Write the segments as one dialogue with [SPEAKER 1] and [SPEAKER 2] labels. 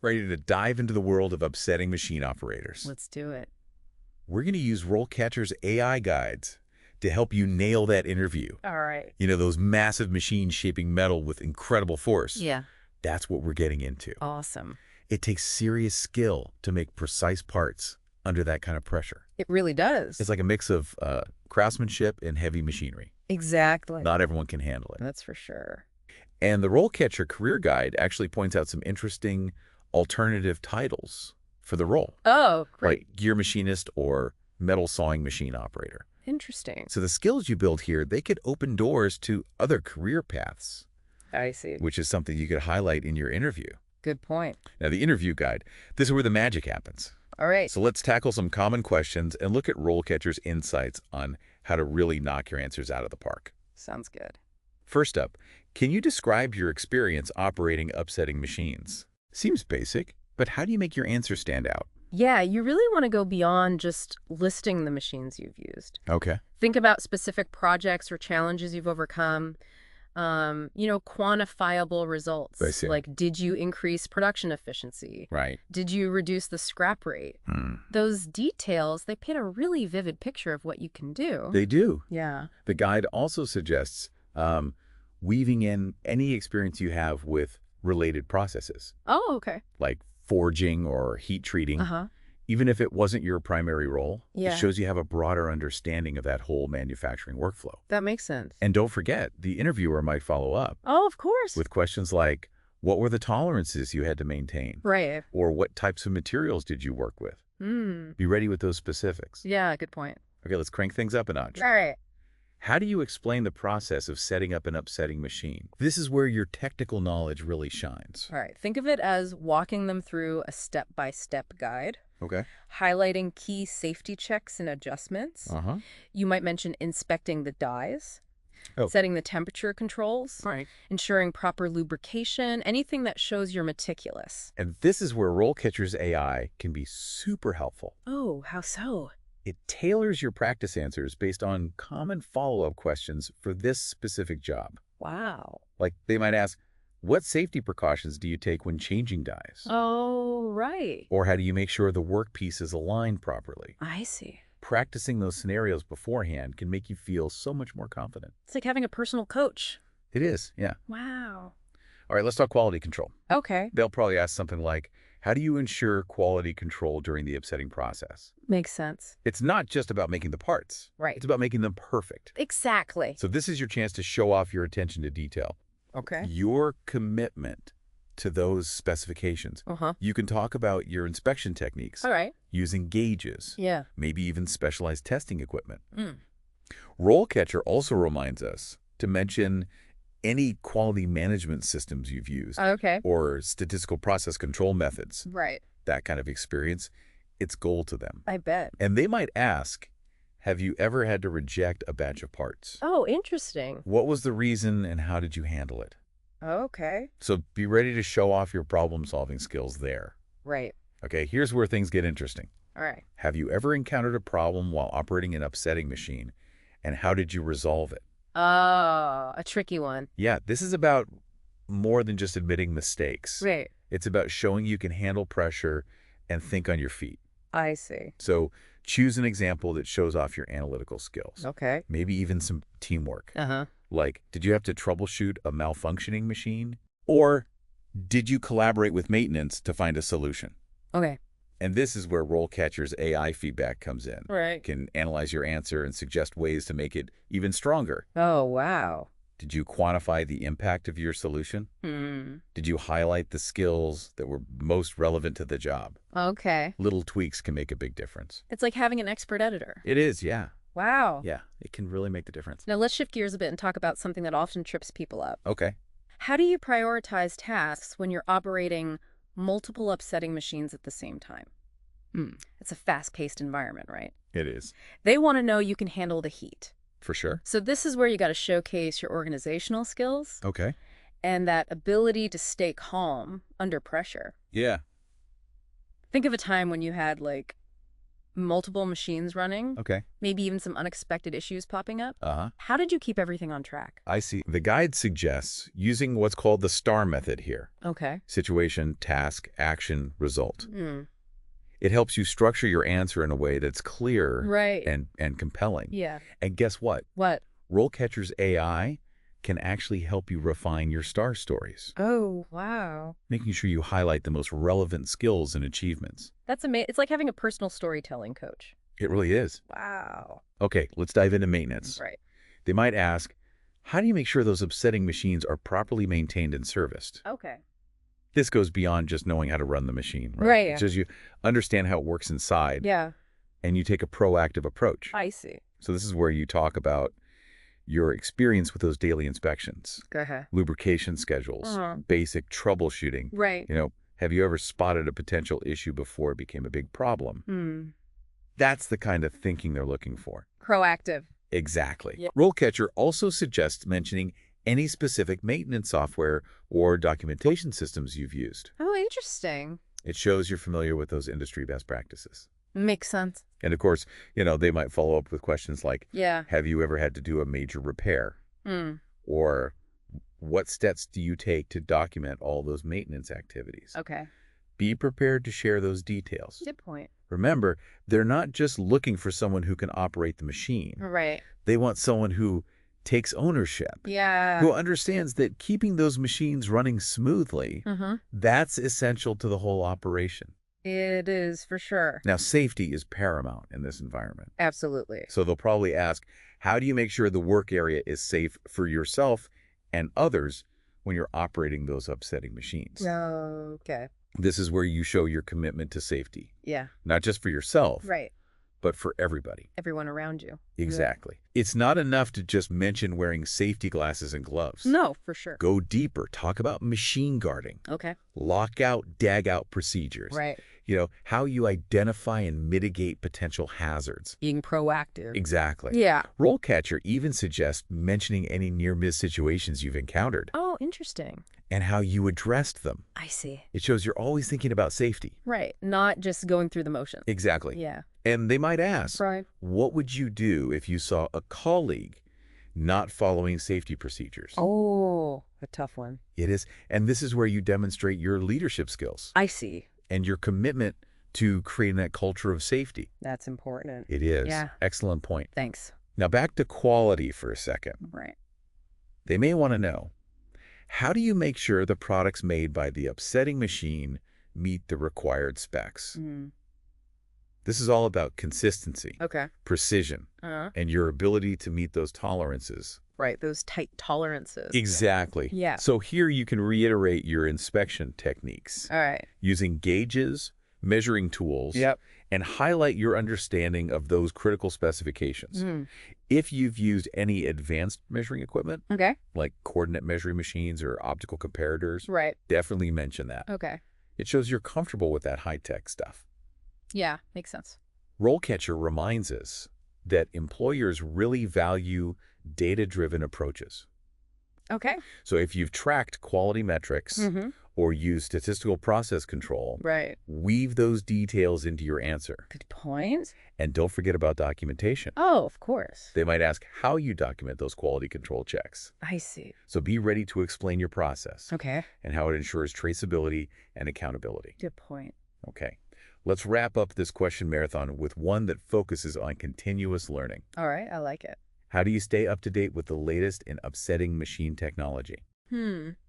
[SPEAKER 1] Ready to dive into the world of upsetting machine operators.
[SPEAKER 2] Let's do it.
[SPEAKER 1] We're going to use RoleCatcher's AI guides to help you nail that interview.
[SPEAKER 2] All right.
[SPEAKER 1] You know, those massive machines shaping metal with incredible force.
[SPEAKER 2] Yeah.
[SPEAKER 1] That's what we're getting into.
[SPEAKER 2] Awesome.
[SPEAKER 1] It takes serious skill to make precise parts under that kind of pressure.
[SPEAKER 2] It really does.
[SPEAKER 1] It's like a mix of craftsmanship and heavy machinery.
[SPEAKER 2] Exactly.
[SPEAKER 1] Not everyone can handle it.
[SPEAKER 2] That's for sure.
[SPEAKER 1] And the RoleCatcher Career Guide actually points out some interesting alternative titles for the role.
[SPEAKER 2] Oh, great.
[SPEAKER 1] Like gear machinist or metal sawing machine operator.
[SPEAKER 2] Interesting.
[SPEAKER 1] So the skills you build here, they could open doors to other career paths,
[SPEAKER 2] I see.
[SPEAKER 1] which is something you could highlight in your interview.
[SPEAKER 2] Good point.
[SPEAKER 1] Now, the interview guide, this is where the magic happens.
[SPEAKER 2] All right.
[SPEAKER 1] So let's tackle some common questions and look at RoleCatcher's insights on how to really knock your answers out of the park.
[SPEAKER 2] Sounds good.
[SPEAKER 1] First up, can you describe your experience operating upsetting machines? Seems basic, but how do you make your answer stand out?
[SPEAKER 2] Yeah, you really want to go beyond just listing the machines you've used.
[SPEAKER 1] Okay.
[SPEAKER 2] Think about specific projects or challenges you've overcome. Quantifiable results.
[SPEAKER 1] I see.
[SPEAKER 2] Like, did you increase production efficiency?
[SPEAKER 1] Right.
[SPEAKER 2] Did you reduce the scrap rate? Those details, they paint a really vivid picture of what you can do.
[SPEAKER 1] They do.
[SPEAKER 2] Yeah.
[SPEAKER 1] The guide also suggests weaving in any experience you have with related processes,
[SPEAKER 2] Oh, okay.
[SPEAKER 1] like forging or heat treating.
[SPEAKER 2] Uh-huh.
[SPEAKER 1] Even if it wasn't your primary role,
[SPEAKER 2] Yeah.
[SPEAKER 1] it shows you have a broader understanding of that whole manufacturing workflow.
[SPEAKER 2] That makes sense.
[SPEAKER 1] And don't forget, the interviewer might follow up
[SPEAKER 2] Oh, of course.
[SPEAKER 1] with questions like, what were the tolerances you had to maintain?
[SPEAKER 2] Right.
[SPEAKER 1] Or what types of materials did you work with? Be ready with those specifics.
[SPEAKER 2] Yeah, good point.
[SPEAKER 1] Okay, let's crank things up a notch.
[SPEAKER 2] All right.
[SPEAKER 1] How do you explain the process of setting up an upsetting machine? This is where your technical knowledge really shines.
[SPEAKER 2] All right. Think of it as walking them through a step-by-step guide,
[SPEAKER 1] Okay.
[SPEAKER 2] highlighting key safety checks and adjustments.
[SPEAKER 1] Uh-huh.
[SPEAKER 2] You might mention inspecting the dies,
[SPEAKER 1] Oh.
[SPEAKER 2] setting the temperature controls,
[SPEAKER 1] Right.
[SPEAKER 2] ensuring proper lubrication, anything that shows you're meticulous.
[SPEAKER 1] And this is where RoleCatcher's AI can be super helpful.
[SPEAKER 2] Oh, how so?
[SPEAKER 1] It tailors your practice answers based on common follow-up questions for this specific job.
[SPEAKER 2] Wow.
[SPEAKER 1] Like they might ask, what safety precautions do you take when changing dies?
[SPEAKER 2] Oh, right.
[SPEAKER 1] Or how do you make sure the workpiece is aligned properly?
[SPEAKER 2] I see.
[SPEAKER 1] Practicing those scenarios beforehand can make you feel so much more confident.
[SPEAKER 2] It's like having a personal coach.
[SPEAKER 1] It is, yeah.
[SPEAKER 2] Wow.
[SPEAKER 1] All right, let's talk quality control.
[SPEAKER 2] Okay.
[SPEAKER 1] They'll probably ask something like, how do you ensure quality control during the upsetting process?
[SPEAKER 2] Makes sense.
[SPEAKER 1] It's not just about making the parts.
[SPEAKER 2] Right.
[SPEAKER 1] It's about making them perfect.
[SPEAKER 2] Exactly.
[SPEAKER 1] So this is your chance to show off your attention to detail.
[SPEAKER 2] Okay.
[SPEAKER 1] Your commitment to those specifications.
[SPEAKER 2] Uh-huh.
[SPEAKER 1] You can talk about your inspection techniques,
[SPEAKER 2] All right.
[SPEAKER 1] using gauges,
[SPEAKER 2] Yeah.
[SPEAKER 1] maybe even specialized testing equipment.
[SPEAKER 2] Mm.
[SPEAKER 1] RoleCatcher also reminds us to mention any quality management systems you've used
[SPEAKER 2] Okay.
[SPEAKER 1] or statistical process control methods.
[SPEAKER 2] Right.
[SPEAKER 1] That kind of experience, it's gold to them.
[SPEAKER 2] I bet.
[SPEAKER 1] And they might ask, have you ever had to reject a batch of parts?
[SPEAKER 2] Oh, interesting.
[SPEAKER 1] What was the reason and how did you handle it?
[SPEAKER 2] Okay.
[SPEAKER 1] So be ready to show off your problem-solving skills there.
[SPEAKER 2] Right.
[SPEAKER 1] Okay, here's where things get interesting.
[SPEAKER 2] All right.
[SPEAKER 1] Have you ever encountered a problem while operating an upsetting machine, and how did you resolve it?
[SPEAKER 2] Oh, a tricky one.
[SPEAKER 1] Yeah, this is about more than just admitting mistakes.
[SPEAKER 2] Right.
[SPEAKER 1] It's about showing you can handle pressure and think on your feet.
[SPEAKER 2] I see.
[SPEAKER 1] So choose an example that shows off your analytical skills.
[SPEAKER 2] Okay.
[SPEAKER 1] Maybe even some teamwork.
[SPEAKER 2] Uh-huh.
[SPEAKER 1] Like, did you have to troubleshoot a malfunctioning machine? Or did you collaborate with maintenance to find a solution?
[SPEAKER 2] Okay.
[SPEAKER 1] And this is where RoleCatcher's AI feedback comes in.
[SPEAKER 2] Right.
[SPEAKER 1] It can analyze your answer and suggest ways to make it even stronger.
[SPEAKER 2] Oh, wow.
[SPEAKER 1] Did you quantify the impact of your solution? Did you highlight the skills that were most relevant to the job?
[SPEAKER 2] Okay.
[SPEAKER 1] Little tweaks can make a big difference.
[SPEAKER 2] It's like having an expert editor.
[SPEAKER 1] It is, yeah.
[SPEAKER 2] Wow.
[SPEAKER 1] Yeah, it can really make the difference.
[SPEAKER 2] Now let's shift gears a bit and talk about something that often trips people up.
[SPEAKER 1] Okay.
[SPEAKER 2] How do you prioritize tasks when you're operating multiple upsetting machines at the same time? It's a fast-paced environment, right?
[SPEAKER 1] It is.
[SPEAKER 2] They want to know you can handle the heat.
[SPEAKER 1] For sure.
[SPEAKER 2] So this is where you got to showcase your organizational skills
[SPEAKER 1] Okay.
[SPEAKER 2] and that ability to stay calm under pressure.
[SPEAKER 1] Yeah.
[SPEAKER 2] Think of a time when you had, like, multiple machines running,
[SPEAKER 1] Okay.
[SPEAKER 2] maybe even some unexpected issues popping up.
[SPEAKER 1] Uh-huh.
[SPEAKER 2] How did you keep everything on track?
[SPEAKER 1] I see. The guide suggests using what's called the STAR method here.
[SPEAKER 2] Okay.
[SPEAKER 1] Situation, task, action, result.
[SPEAKER 2] Hmm.
[SPEAKER 1] It helps you structure your answer in a way that's clear
[SPEAKER 2] Right.
[SPEAKER 1] and compelling.
[SPEAKER 2] Yeah.
[SPEAKER 1] And guess what?
[SPEAKER 2] What?
[SPEAKER 1] RoleCatcher's AI can actually help you refine your STAR stories,
[SPEAKER 2] Oh, wow.
[SPEAKER 1] making sure you highlight the most relevant skills and achievements.
[SPEAKER 2] That's amazing. It's like having a personal storytelling coach.
[SPEAKER 1] It really is.
[SPEAKER 2] Wow.
[SPEAKER 1] Okay, let's dive into maintenance.
[SPEAKER 2] Right.
[SPEAKER 1] They might ask, how do you make sure those upsetting machines are properly maintained and serviced?
[SPEAKER 2] Okay.
[SPEAKER 1] This goes beyond just knowing how to run the machine.
[SPEAKER 2] Right, yeah.
[SPEAKER 1] It's just you understand how it works inside,
[SPEAKER 2] Yeah.
[SPEAKER 1] and you take a proactive approach.
[SPEAKER 2] I see.
[SPEAKER 1] So this is where you talk about your experience with those daily inspections,
[SPEAKER 2] Go ahead.
[SPEAKER 1] lubrication schedules, basic troubleshooting.
[SPEAKER 2] Right.
[SPEAKER 1] Have you ever spotted a potential issue before it became a big problem?
[SPEAKER 2] Hmm.
[SPEAKER 1] That's the kind of thinking they're looking for.
[SPEAKER 2] Proactive.
[SPEAKER 1] Exactly.
[SPEAKER 2] Yep.
[SPEAKER 1] RoleCatcher also suggests mentioning any specific maintenance software or documentation systems you've used.
[SPEAKER 2] Oh, interesting.
[SPEAKER 1] It shows you're familiar with those industry best practices.
[SPEAKER 2] Makes sense.
[SPEAKER 1] And of course, they might follow up with questions like,
[SPEAKER 2] Yeah.
[SPEAKER 1] have you ever had to do a major repair?
[SPEAKER 2] Hmm.
[SPEAKER 1] Or what steps do you take to document all those maintenance activities?
[SPEAKER 2] Okay.
[SPEAKER 1] Be prepared to share those details.
[SPEAKER 2] Good point.
[SPEAKER 1] Remember, they're not just looking for someone who can operate the machine.
[SPEAKER 2] Right.
[SPEAKER 1] They want someone who takes ownership,
[SPEAKER 2] Yeah.
[SPEAKER 1] who understands that keeping those machines running smoothly, that's essential to the whole operation.
[SPEAKER 2] It is, for sure.
[SPEAKER 1] Now, safety is paramount in this environment.
[SPEAKER 2] Absolutely.
[SPEAKER 1] So they'll probably ask, how do you make sure the work area is safe for yourself and others when you're operating those upsetting machines?
[SPEAKER 2] Okay.
[SPEAKER 1] This is where you show your commitment to safety,
[SPEAKER 2] Yeah.
[SPEAKER 1] not just for yourself,
[SPEAKER 2] Right.
[SPEAKER 1] but for everybody.
[SPEAKER 2] Everyone around you.
[SPEAKER 1] Exactly. It's not enough to just mention wearing safety glasses and gloves.
[SPEAKER 2] No, for sure.
[SPEAKER 1] Go deeper. Talk about machine guarding,
[SPEAKER 2] Okay.
[SPEAKER 1] lockout, dag-out procedures.
[SPEAKER 2] Right.
[SPEAKER 1] How you identify and mitigate potential hazards.
[SPEAKER 2] Being proactive.
[SPEAKER 1] Exactly.
[SPEAKER 2] Yeah.
[SPEAKER 1] RoleCatcher even suggests mentioning any near-miss situations you've encountered
[SPEAKER 2] Oh, interesting.
[SPEAKER 1] and how you addressed them.
[SPEAKER 2] I see.
[SPEAKER 1] It shows you're always thinking about safety.
[SPEAKER 2] Right. Not just going through the motions.
[SPEAKER 1] Exactly.
[SPEAKER 2] Yeah.
[SPEAKER 1] And they might ask,
[SPEAKER 2] Right.
[SPEAKER 1] what would you do if you saw a colleague not following safety procedures?
[SPEAKER 2] Oh, a tough one.
[SPEAKER 1] It is. And this is where you demonstrate your leadership skills
[SPEAKER 2] I see.
[SPEAKER 1] and your commitment to creating that culture of safety.
[SPEAKER 2] That's important.
[SPEAKER 1] It is.
[SPEAKER 2] Yeah.
[SPEAKER 1] Excellent point.
[SPEAKER 2] Thanks.
[SPEAKER 1] Now back to quality for a second.
[SPEAKER 2] Right.
[SPEAKER 1] They may want to know, how do you make sure the products made by the upsetting machine meet the required specs? This is all about consistency,
[SPEAKER 2] Okay.
[SPEAKER 1] precision, and your ability to meet those tolerances.
[SPEAKER 2] Right. Those tight tolerances.
[SPEAKER 1] Exactly.
[SPEAKER 2] Yeah.
[SPEAKER 1] So here you can reiterate your inspection techniques
[SPEAKER 2] All right.
[SPEAKER 1] using gauges, measuring tools,
[SPEAKER 2] Yep.
[SPEAKER 1] and highlight your understanding of those critical specifications. If you've used any advanced measuring equipment,
[SPEAKER 2] Okay.
[SPEAKER 1] like coordinate measuring machines or optical comparators,
[SPEAKER 2] Right.
[SPEAKER 1] definitely mention that.
[SPEAKER 2] Okay.
[SPEAKER 1] It shows you're comfortable with that high-tech stuff.
[SPEAKER 2] Yeah. Makes sense.
[SPEAKER 1] RoleCatcher reminds us that employers really value data-driven approaches.
[SPEAKER 2] Okay.
[SPEAKER 1] So if you've tracked quality metrics or used statistical process control,
[SPEAKER 2] Right.
[SPEAKER 1] weave those details into your answer.
[SPEAKER 2] Good point.
[SPEAKER 1] And don't forget about documentation.
[SPEAKER 2] Oh, of course.
[SPEAKER 1] They might ask how you document those quality control checks.
[SPEAKER 2] I see.
[SPEAKER 1] So be ready to explain your process
[SPEAKER 2] Okay.
[SPEAKER 1] and how it ensures traceability and accountability.
[SPEAKER 2] Good point.
[SPEAKER 1] Okay. Let's wrap up this question marathon with one that focuses on continuous learning.
[SPEAKER 2] All right. I like it.
[SPEAKER 1] How do you stay up to date with the latest in upsetting machine technology?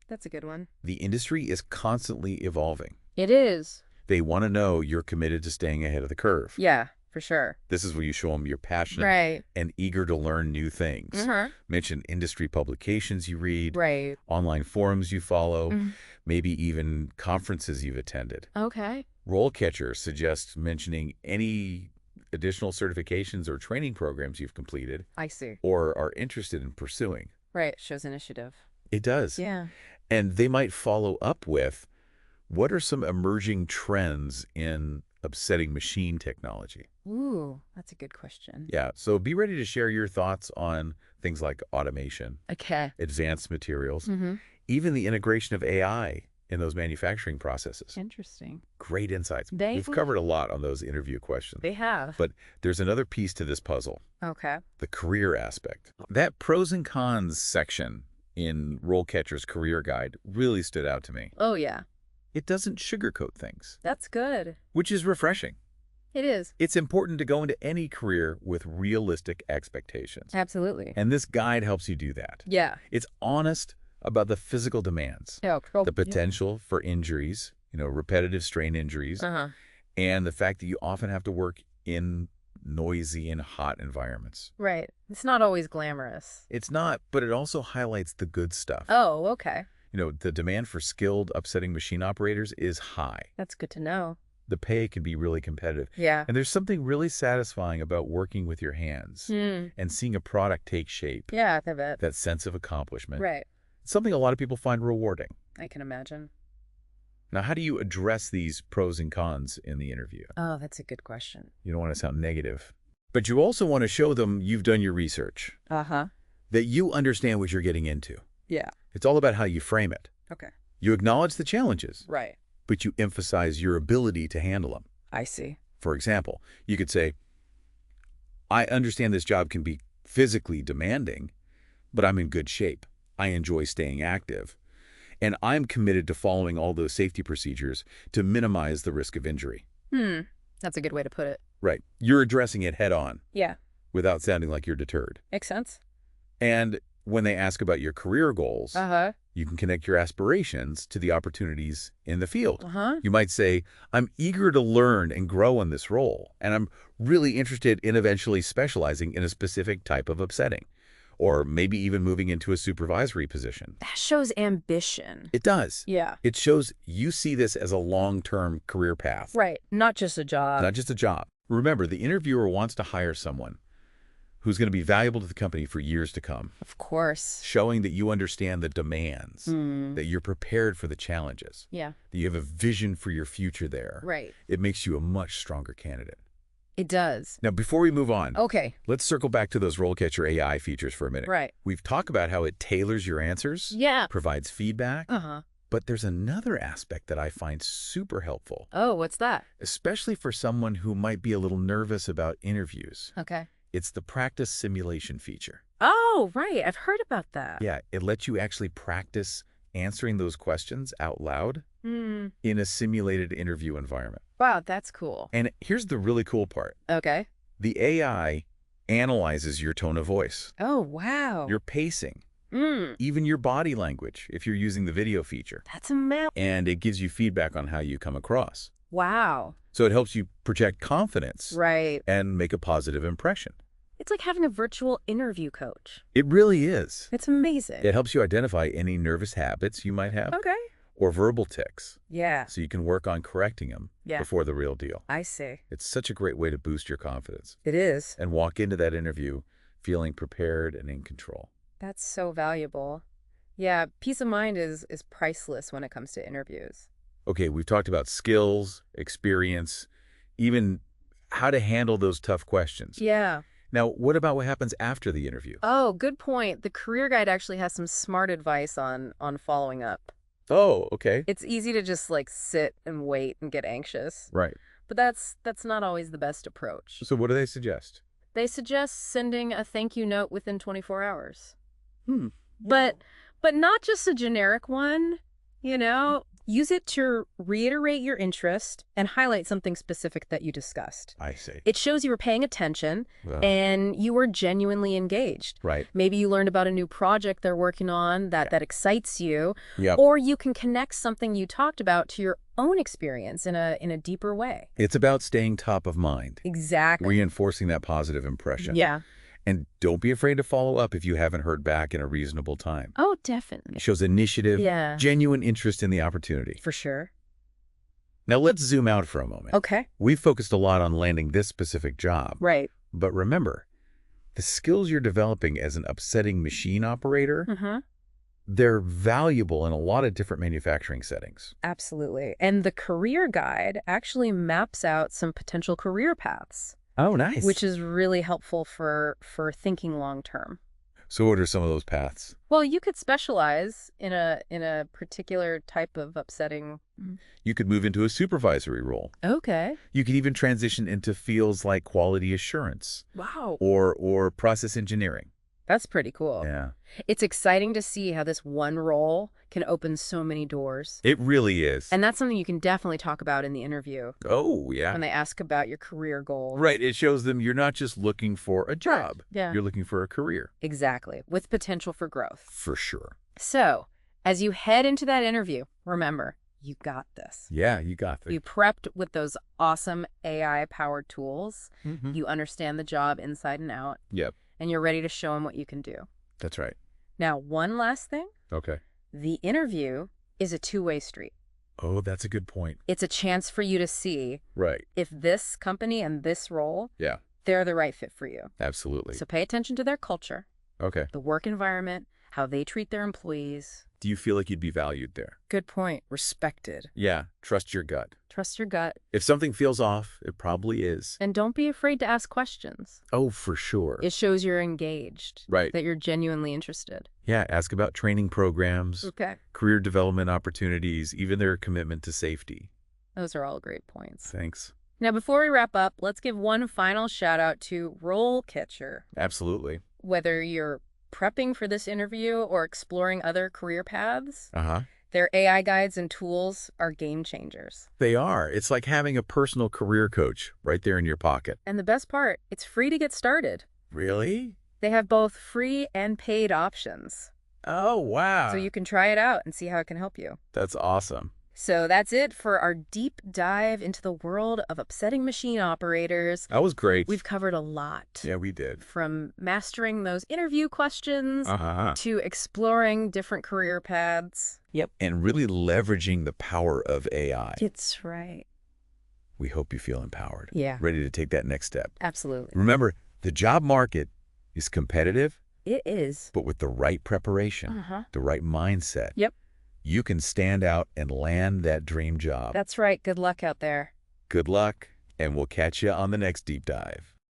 [SPEAKER 2] That's a good one.
[SPEAKER 1] The industry is constantly evolving.
[SPEAKER 2] It is.
[SPEAKER 1] They want to know you're committed to staying ahead of the curve.
[SPEAKER 2] Yeah, for sure.
[SPEAKER 1] This is where you show them you're passionate
[SPEAKER 2] Right.
[SPEAKER 1] and eager to learn new things. Mention industry publications you read,
[SPEAKER 2] Right.
[SPEAKER 1] online forums you follow, maybe even conferences you've attended.
[SPEAKER 2] Okay.
[SPEAKER 1] RoleCatcher suggests mentioning any additional certifications or training programs you've completed
[SPEAKER 2] I see.
[SPEAKER 1] or are interested in pursuing.
[SPEAKER 2] Right. Shows initiative.
[SPEAKER 1] It does.
[SPEAKER 2] Yeah.
[SPEAKER 1] And they might follow up with, what are some emerging trends in upsetting machine technology?
[SPEAKER 2] Ooh, that's a good question.
[SPEAKER 1] Yeah, so be ready to share your thoughts on things like automation,
[SPEAKER 2] Okay.
[SPEAKER 1] advanced materials, even the integration of AI in those manufacturing processes.
[SPEAKER 2] Interesting.
[SPEAKER 1] Great insights. We've covered a lot on those interview questions.
[SPEAKER 2] They have.
[SPEAKER 1] But there's another piece to this puzzle.
[SPEAKER 2] Okay.
[SPEAKER 1] The career aspect. That pros and cons section in RoleCatcher's career guide really stood out to me.
[SPEAKER 2] Oh, yeah.
[SPEAKER 1] It doesn't sugarcoat things.
[SPEAKER 2] That's good.
[SPEAKER 1] Which is refreshing.
[SPEAKER 2] It is.
[SPEAKER 1] It's important to go into any career with realistic expectations.
[SPEAKER 2] Absolutely.
[SPEAKER 1] And this guide helps you do that.
[SPEAKER 2] Yeah.
[SPEAKER 1] It's honest about the physical demands, the potential for injuries, repetitive strain injuries, and the fact that you often have to work in noisy and hot environments.
[SPEAKER 2] Right. It's not always glamorous.
[SPEAKER 1] It's not, but it also highlights the good stuff.
[SPEAKER 2] Oh, okay.
[SPEAKER 1] The demand for skilled upsetting machine operators is high.
[SPEAKER 2] That's good to know.
[SPEAKER 1] The pay can be really competitive.
[SPEAKER 2] Yeah.
[SPEAKER 1] And there's something really satisfying about working with your hands and seeing a product take shape.
[SPEAKER 2] Yeah, I bet.
[SPEAKER 1] That sense of accomplishment.
[SPEAKER 2] Right.
[SPEAKER 1] It's something a lot of people find rewarding.
[SPEAKER 2] I can imagine.
[SPEAKER 1] Now, how do you address these pros and cons in the interview?
[SPEAKER 2] Oh, that's a good question.
[SPEAKER 1] You don't want to sound negative. But you also want to show them you've done your research.
[SPEAKER 2] Uh-huh.
[SPEAKER 1] That you understand what you're getting into.
[SPEAKER 2] Yeah.
[SPEAKER 1] It's all about how you frame it.
[SPEAKER 2] Okay.
[SPEAKER 1] You acknowledge the challenges.
[SPEAKER 2] Right.
[SPEAKER 1] But you emphasize your ability to handle them.
[SPEAKER 2] I see.
[SPEAKER 1] For example, you could say, I understand this job can be physically demanding, but I'm in good shape. I enjoy staying active. And I'm committed to following all those safety procedures to minimize the risk of injury.
[SPEAKER 2] That's a good way to put it.
[SPEAKER 1] Right. You're addressing it head on.
[SPEAKER 2] Yeah.
[SPEAKER 1] Without sounding like you're deterred.
[SPEAKER 2] Makes sense.
[SPEAKER 1] And when they ask about your career goals, you can connect your aspirations to the opportunities in the field. You might say, I'm eager to learn and grow in this role, and I'm really interested in eventually specializing in a specific type of upsetting, or maybe even moving into a supervisory position.
[SPEAKER 2] That shows ambition.
[SPEAKER 1] It does.
[SPEAKER 2] Yeah.
[SPEAKER 1] It shows you see this as a long-term career path.
[SPEAKER 2] Right. Not just a job.
[SPEAKER 1] Not just a job. Remember, the interviewer wants to hire someone who's going to be valuable to the company for years to come.
[SPEAKER 2] Of course.
[SPEAKER 1] Showing that you understand the demands, that you're prepared for the challenges,
[SPEAKER 2] that
[SPEAKER 1] you have a vision for your future there.
[SPEAKER 2] Right.
[SPEAKER 1] It makes you a much stronger candidate.
[SPEAKER 2] It does.
[SPEAKER 1] Now, before we move on, let's circle back to those RoleCatcher AI features for a minute.
[SPEAKER 2] Right.
[SPEAKER 1] We've talked about how it tailors your answers, provides feedback, but there's another aspect that I find super helpful.
[SPEAKER 2] Oh, what's that?
[SPEAKER 1] Especially for someone who might be a little nervous about interviews.
[SPEAKER 2] Okay.
[SPEAKER 1] It's the practice simulation feature.
[SPEAKER 2] Oh, right. I've heard about that.
[SPEAKER 1] Yeah, it lets you actually practice answering those questions out loud in a simulated interview environment.
[SPEAKER 2] Wow, that's cool.
[SPEAKER 1] And here's the really cool part.
[SPEAKER 2] Okay.
[SPEAKER 1] The AI analyzes your tone of voice.
[SPEAKER 2] Oh, wow.
[SPEAKER 1] Your pacing. Even your body language, if you're using the video feature.
[SPEAKER 2] That's amazing.
[SPEAKER 1] And it gives you feedback on how you come across.
[SPEAKER 2] Wow.
[SPEAKER 1] So it helps you project confidence.
[SPEAKER 2] Right.
[SPEAKER 1] And make a positive impression.
[SPEAKER 2] It's like having a virtual interview coach.
[SPEAKER 1] It really is.
[SPEAKER 2] It's amazing.
[SPEAKER 1] It helps you identify any nervous habits you might have.
[SPEAKER 2] Okay.
[SPEAKER 1] Or verbal tics.
[SPEAKER 2] Yeah.
[SPEAKER 1] So you can work on correcting them before the real deal.
[SPEAKER 2] I see.
[SPEAKER 1] It's such a great way to boost your confidence.
[SPEAKER 2] It is.
[SPEAKER 1] And walk into that interview feeling prepared and in control.
[SPEAKER 2] That's so valuable. Yeah, peace of mind is priceless when it comes to interviews.
[SPEAKER 1] Okay, we've talked about skills, experience, even how to handle those tough questions.
[SPEAKER 2] Yeah.
[SPEAKER 1] Now, what about what happens after the interview?
[SPEAKER 2] Oh, good point. The career guide actually has some smart advice on following up.
[SPEAKER 1] Oh, okay.
[SPEAKER 2] It's easy to just like sit and wait and get anxious.
[SPEAKER 1] Right.
[SPEAKER 2] But that's not always the best approach.
[SPEAKER 1] So what do they suggest?
[SPEAKER 2] They suggest sending a thank you note within 24 hours. But not just a generic one, Use it to reiterate your interest and highlight something specific that you discussed.
[SPEAKER 1] I see.
[SPEAKER 2] It shows you were paying attention and you were genuinely engaged.
[SPEAKER 1] Right.
[SPEAKER 2] Maybe you learned about a new project they're working on that excites you.
[SPEAKER 1] Yep.
[SPEAKER 2] Or you can connect something you talked about to your own experience in a deeper way.
[SPEAKER 1] It's about staying top of mind.
[SPEAKER 2] Exactly.
[SPEAKER 1] Reinforcing that positive impression.
[SPEAKER 2] Yeah.
[SPEAKER 1] And don't be afraid to follow up if you haven't heard back in a reasonable time.
[SPEAKER 2] Oh, definitely.
[SPEAKER 1] It shows initiative,
[SPEAKER 2] Yeah.
[SPEAKER 1] genuine interest in the opportunity.
[SPEAKER 2] For sure.
[SPEAKER 1] Now let's zoom out for a moment.
[SPEAKER 2] Okay.
[SPEAKER 1] We've focused a lot on landing this specific job.
[SPEAKER 2] Right.
[SPEAKER 1] But remember, the skills you're developing as an upsetting machine operator, they're valuable in a lot of different manufacturing settings.
[SPEAKER 2] Absolutely. And the career guide actually maps out some potential career paths.
[SPEAKER 1] Oh, nice.
[SPEAKER 2] Which is really helpful for thinking long term.
[SPEAKER 1] So what are some of those paths?
[SPEAKER 2] Well, you could specialize in a particular type of upsetting.
[SPEAKER 1] You could move into a supervisory role.
[SPEAKER 2] Okay.
[SPEAKER 1] You could even transition into fields like quality assurance.
[SPEAKER 2] Wow.
[SPEAKER 1] Or process engineering.
[SPEAKER 2] That's pretty cool.
[SPEAKER 1] Yeah.
[SPEAKER 2] It's exciting to see how this one role can open so many doors.
[SPEAKER 1] It really is.
[SPEAKER 2] And that's something you can definitely talk about in the interview.
[SPEAKER 1] Oh, yeah.
[SPEAKER 2] When they ask about your career goals.
[SPEAKER 1] Right. It shows them you're not just looking for a job.
[SPEAKER 2] Right. Yeah.
[SPEAKER 1] You're looking for a career.
[SPEAKER 2] Exactly. With potential for growth.
[SPEAKER 1] For sure.
[SPEAKER 2] So, as you head into that interview, remember, you got this.
[SPEAKER 1] Yeah, you got this.
[SPEAKER 2] You prepped with those awesome AI-powered tools.
[SPEAKER 1] Mm-hmm.
[SPEAKER 2] You understand the job inside and out.
[SPEAKER 1] Yep.
[SPEAKER 2] And you're ready to show them what you can do.
[SPEAKER 1] That's right.
[SPEAKER 2] Now, one last thing.
[SPEAKER 1] Okay.
[SPEAKER 2] The interview is a two-way street.
[SPEAKER 1] Oh, that's a good point.
[SPEAKER 2] It's a chance for you to see
[SPEAKER 1] Right.
[SPEAKER 2] if this company and this role,
[SPEAKER 1] Yeah.
[SPEAKER 2] they're the right fit for you.
[SPEAKER 1] Absolutely.
[SPEAKER 2] So pay attention to their culture,
[SPEAKER 1] Okay.
[SPEAKER 2] the work environment, how they treat their employees.
[SPEAKER 1] Do you feel like you'd be valued there?
[SPEAKER 2] Good point. Respected.
[SPEAKER 1] Yeah. Trust your gut.
[SPEAKER 2] Trust your gut.
[SPEAKER 1] If something feels off, it probably is.
[SPEAKER 2] And don't be afraid to ask questions.
[SPEAKER 1] Oh, for sure.
[SPEAKER 2] It shows you're engaged.
[SPEAKER 1] Right.
[SPEAKER 2] That you're genuinely interested.
[SPEAKER 1] Yeah. Ask about training programs,
[SPEAKER 2] Okay.
[SPEAKER 1] career development opportunities, even their commitment to safety.
[SPEAKER 2] Those are all great points.
[SPEAKER 1] Thanks.
[SPEAKER 2] Now, before we wrap up, let's give one final shout out to RoleCatcher.
[SPEAKER 1] Absolutely.
[SPEAKER 2] Whether you're prepping for this interview or exploring other career paths,
[SPEAKER 1] Uh-huh.
[SPEAKER 2] their AI guides and tools are game changers.
[SPEAKER 1] They are. It's like having a personal career coach right there in your pocket.
[SPEAKER 2] And the best part, it's free to get started.
[SPEAKER 1] Really?
[SPEAKER 2] They have both free and paid options.
[SPEAKER 1] Oh, wow.
[SPEAKER 2] So you can try it out and see how it can help you.
[SPEAKER 1] That's awesome.
[SPEAKER 2] So that's it for our deep dive into the world of upsetting machine operators.
[SPEAKER 1] That was great.
[SPEAKER 2] We've covered a lot.
[SPEAKER 1] Yeah, we did.
[SPEAKER 2] From mastering those interview questions
[SPEAKER 1] Uh-huh.
[SPEAKER 2] to exploring different career paths.
[SPEAKER 1] Yep. And really leveraging the power of AI.
[SPEAKER 2] It's right.
[SPEAKER 1] We hope you feel empowered.
[SPEAKER 2] Yeah.
[SPEAKER 1] Ready to take that next step.
[SPEAKER 2] Absolutely.
[SPEAKER 1] Remember, the job market is competitive,
[SPEAKER 2] It is.
[SPEAKER 1] but with the right preparation, the right mindset,
[SPEAKER 2] Yep.
[SPEAKER 1] you can stand out and land that dream job.
[SPEAKER 2] That's right. Good luck out there.
[SPEAKER 1] Good luck, and we'll catch you on the next deep dive.